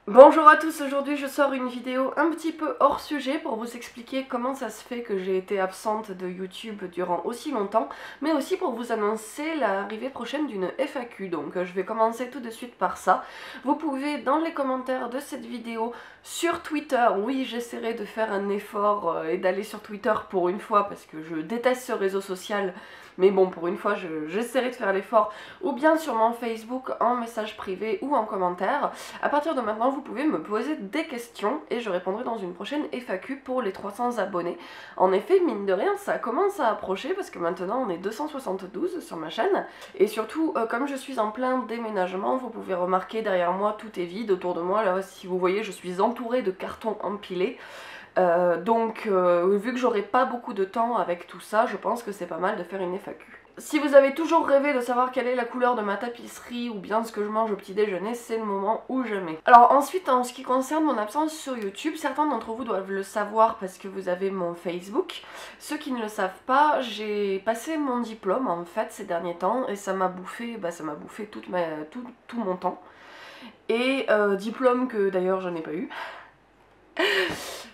Bonjour à tous, aujourd'hui je sors une vidéo un petit peu hors sujet pour vous expliquer comment ça se fait que j'ai été absente de YouTube durant aussi longtemps, mais aussi pour vous annoncer l'arrivée prochaine d'une FAQ, donc je vais commencer tout de suite par ça. Vous pouvez dans les commentaires de cette vidéo sur Twitter, oui j'essaierai de faire un effort et d'aller sur Twitter pour une fois parce que je déteste ce réseau social, mais bon pour une fois j'essaierai de faire l'effort, ou bien sur mon Facebook en message privé ou en commentaire. À partir de maintenant, vous pouvez me poser des questions et je répondrai dans une prochaine FAQ pour les 300 abonnés. En effet, mine de rien, ça commence à approcher parce que maintenant on est 272 sur ma chaîne. Et surtout, comme je suis en plein déménagement, vous pouvez remarquer derrière moi tout est vide autour de moi. Là, si vous voyez, je suis entourée de cartons empilés. Vu que j'aurai pas beaucoup de temps avec tout ça, je pense que c'est pas mal de faire une FAQ. Si vous avez toujours rêvé de savoir quelle est la couleur de ma tapisserie ou bien ce que je mange au petit déjeuner, c'est le moment ou jamais. Alors ensuite, en ce qui concerne mon absence sur YouTube, certains d'entre vous doivent le savoir parce que vous avez mon Facebook. Ceux qui ne le savent pas, j'ai passé mon diplôme en fait ces derniers temps et ça m'a bouffé tout mon temps. Et diplôme que d'ailleurs je n'ai pas eu.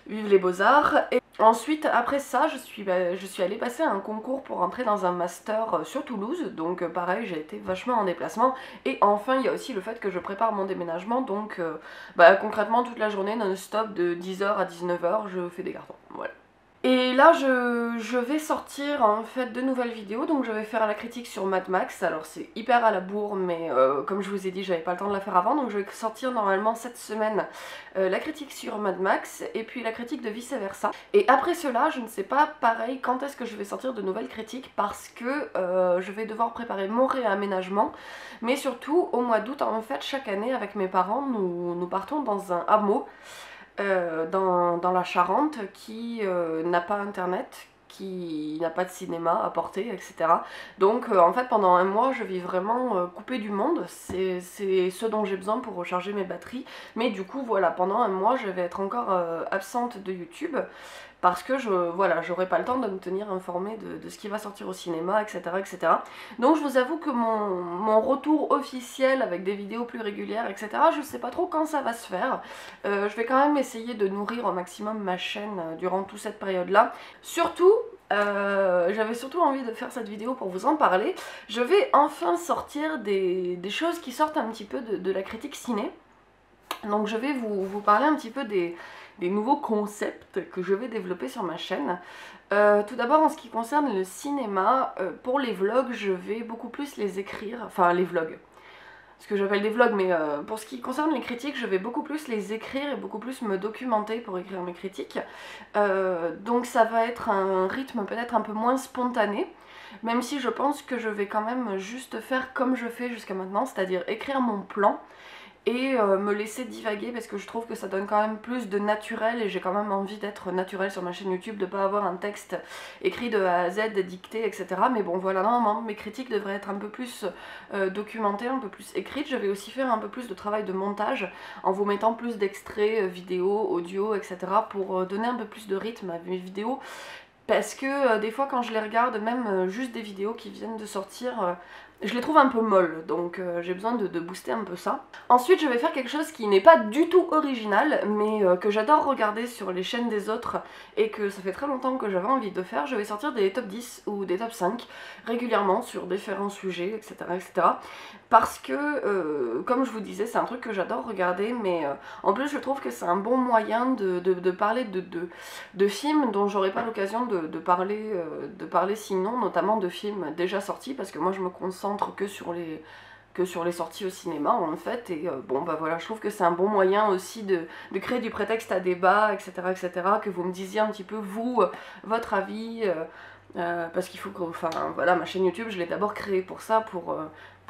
Vive les beaux-arts. Et ensuite, après ça, je suis allée passer un concours pour entrer dans un master sur Toulouse. Donc pareil, j'ai été vachement en déplacement. Et enfin, il y a aussi le fait que je prépare mon déménagement. Donc concrètement, toute la journée, non-stop, de 10h à 19h, je fais des cartons. Voilà. Et là je vais sortir en fait de nouvelles vidéos, donc je vais faire la critique sur Mad Max. Alors c'est hyper à la bourre, mais comme je vous ai dit j'avais pas le temps de la faire avant, donc je vais sortir normalement cette semaine la critique sur Mad Max et puis la critique de Vice Versa. Et après cela, je ne sais pas pareil quand est-ce que je vais sortir de nouvelles critiques parce que je vais devoir préparer mon réaménagement, mais surtout au mois d'août en fait chaque année avec mes parents nous partons dans un hameau. Dans la Charente qui n'a pas internet, qui n'a pas de cinéma à porter, etc. Donc en fait pendant un mois je vis vraiment coupée du monde, c'est ce dont j'ai besoin pour recharger mes batteries, mais du coup voilà, pendant un mois je vais être encore absente de YouTube parce que j'aurai pas le temps de me tenir informée de ce qui va sortir au cinéma, etc. etc. Donc je vous avoue que mon retour officiel avec des vidéos plus régulières, etc., je sais pas trop quand ça va se faire. Je vais quand même essayer de nourrir au maximum ma chaîne durant toute cette période-là. Surtout, j'avais surtout envie de faire cette vidéo pour vous en parler. Je vais enfin sortir des choses qui sortent un petit peu de la critique ciné. Donc je vais vous parler un petit peu des nouveaux concepts que je vais développer sur ma chaîne. Tout d'abord en ce qui concerne le cinéma, pour les vlogs je vais beaucoup plus les écrire, enfin les vlogs, ce que j'appelle des vlogs, mais pour ce qui concerne les critiques je vais beaucoup plus les écrire et beaucoup plus me documenter pour écrire mes critiques. Donc ça va être un rythme peut-être un peu moins spontané, même si je pense que je vais quand même juste faire comme je fais jusqu'à maintenant, c'est-à-dire écrire mon plan et me laisser divaguer parce que je trouve que ça donne quand même plus de naturel et j'ai quand même envie d'être naturel sur ma chaîne YouTube, de pas avoir un texte écrit de A à Z, dicté, etc. Mais bon voilà, normalement mes critiques devraient être un peu plus documentées, un peu plus écrites. Je vais aussi faire un peu plus de travail de montage en vous mettant plus d'extraits vidéo, audio, etc. pour donner un peu plus de rythme à mes vidéos. Parce que des fois quand je les regarde, même juste des vidéos qui viennent de sortir, je les trouve un peu molles, donc j'ai besoin de booster un peu ça. Ensuite je vais faire quelque chose qui n'est pas du tout original, mais que j'adore regarder sur les chaînes des autres et que ça fait très longtemps que j'avais envie de faire. Je vais sortir des top 10 ou des top 5 régulièrement sur différents sujets, etc. etc. Parce que, comme je vous disais, c'est un truc que j'adore regarder, mais en plus je trouve que c'est un bon moyen de parler de films dont j'aurais pas l'occasion de parler sinon, notamment de films déjà sortis, parce que moi je me concentre que sur les sorties au cinéma en fait, et bon bah voilà, je trouve que c'est un bon moyen aussi de créer du prétexte à débat, etc., etc., que vous me disiez un petit peu vous, votre avis, parce qu'il faut que, enfin voilà, ma chaîne YouTube je l'ai d'abord créée pour ça, pour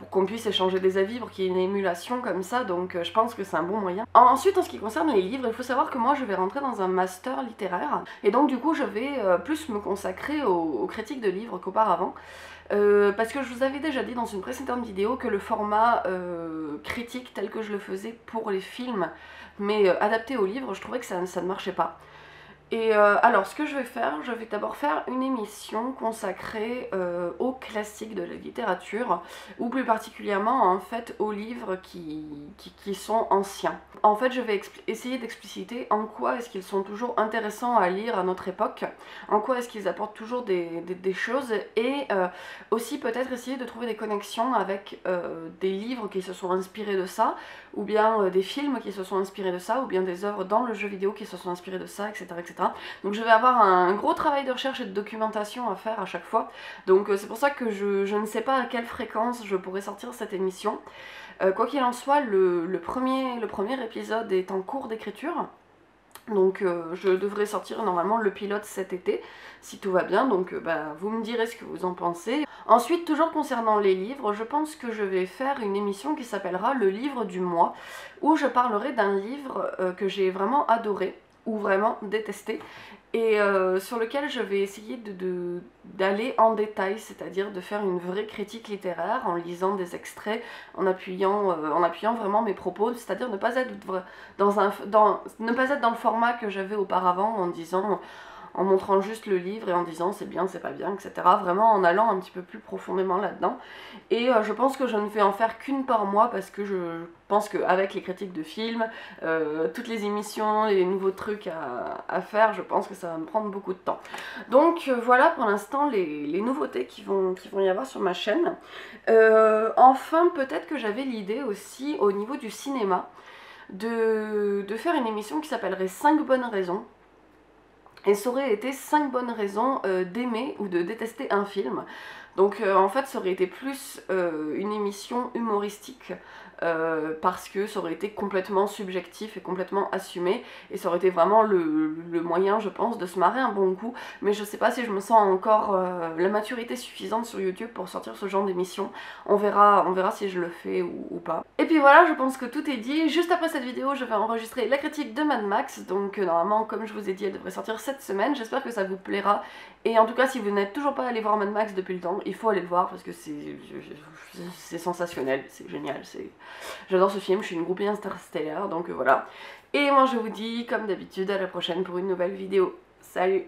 qu'on puisse échanger des avis, pour qu'il y ait une émulation comme ça, donc je pense que c'est un bon moyen. Ensuite en ce qui concerne les livres, il faut savoir que moi je vais rentrer dans un master littéraire, et donc du coup je vais plus me consacrer aux critiques de livres qu'auparavant. Parce que je vous avais déjà dit dans une précédente vidéo que le format critique tel que je le faisais pour les films, mais adapté aux livres, je trouvais que ça ne marchait pas. Et alors ce que je vais d'abord faire une émission consacrée aux classiques de la littérature, ou plus particulièrement en fait aux livres qui sont anciens. En fait je vais essayer d'expliciter en quoi est-ce qu'ils sont toujours intéressants à lire à notre époque, en quoi est-ce qu'ils apportent toujours des choses, et aussi peut-être essayer de trouver des connexions avec des livres qui se sont inspirés de ça, ou bien des films qui se sont inspirés de ça, ou bien des œuvres dans le jeu vidéo qui se sont inspirées de ça, etc. etc. Donc je vais avoir un gros travail de recherche et de documentation à faire à chaque fois. Donc c'est pour ça que je ne sais pas à quelle fréquence je pourrais sortir cette émission. Quoi qu'il en soit, le premier épisode est en cours d'écriture. Donc je devrais sortir normalement le pilote cet été, si tout va bien, donc vous me direz ce que vous en pensez. Ensuite, toujours concernant les livres, je pense que je vais faire une émission qui s'appellera le livre du mois, où je parlerai d'un livre que j'ai vraiment adoré, ou vraiment détesté, et sur lequel je vais essayer d'aller en détail, c'est-à-dire de faire une vraie critique littéraire en lisant des extraits, en appuyant vraiment mes propos, c'est-à-dire ne pas être ne pas être dans le format que j'avais auparavant en montrant juste le livre et en disant c'est bien, c'est pas bien, etc. Vraiment en allant un petit peu plus profondément là-dedans. Et je pense que je ne vais en faire qu'une par mois parce que je pense qu'avec les critiques de films, toutes les émissions, les nouveaux trucs à faire, je pense que ça va me prendre beaucoup de temps. Donc voilà pour l'instant les nouveautés qui vont y avoir sur ma chaîne. Enfin, peut-être que j'avais l'idée aussi au niveau du cinéma de faire une émission qui s'appellerait 5 bonnes raisons. Et ça aurait été 5 bonnes raisons d'aimer ou de détester un film. Donc en fait ça aurait été plus une émission humoristique parce que ça aurait été complètement subjectif et complètement assumé, et ça aurait été vraiment le moyen, je pense, de se marrer un bon coup. Mais je sais pas si je me sens encore la maturité suffisante sur YouTube pour sortir ce genre d'émission. On verra si je le fais ou pas. Et puis voilà, je pense que tout est dit. Juste après cette vidéo, je vais enregistrer la critique de Mad Max, donc normalement, comme je vous ai dit, elle devrait sortir cette semaine. J'espère que ça vous plaira. Et en tout cas, si vous n'êtes toujours pas allé voir Mad Max depuis le temps, il faut aller le voir parce que c'est sensationnel, c'est génial, j'adore ce film, je suis une groupie interstellaire, donc voilà. Et moi je vous dis, comme d'habitude, à la prochaine pour une nouvelle vidéo. Salut!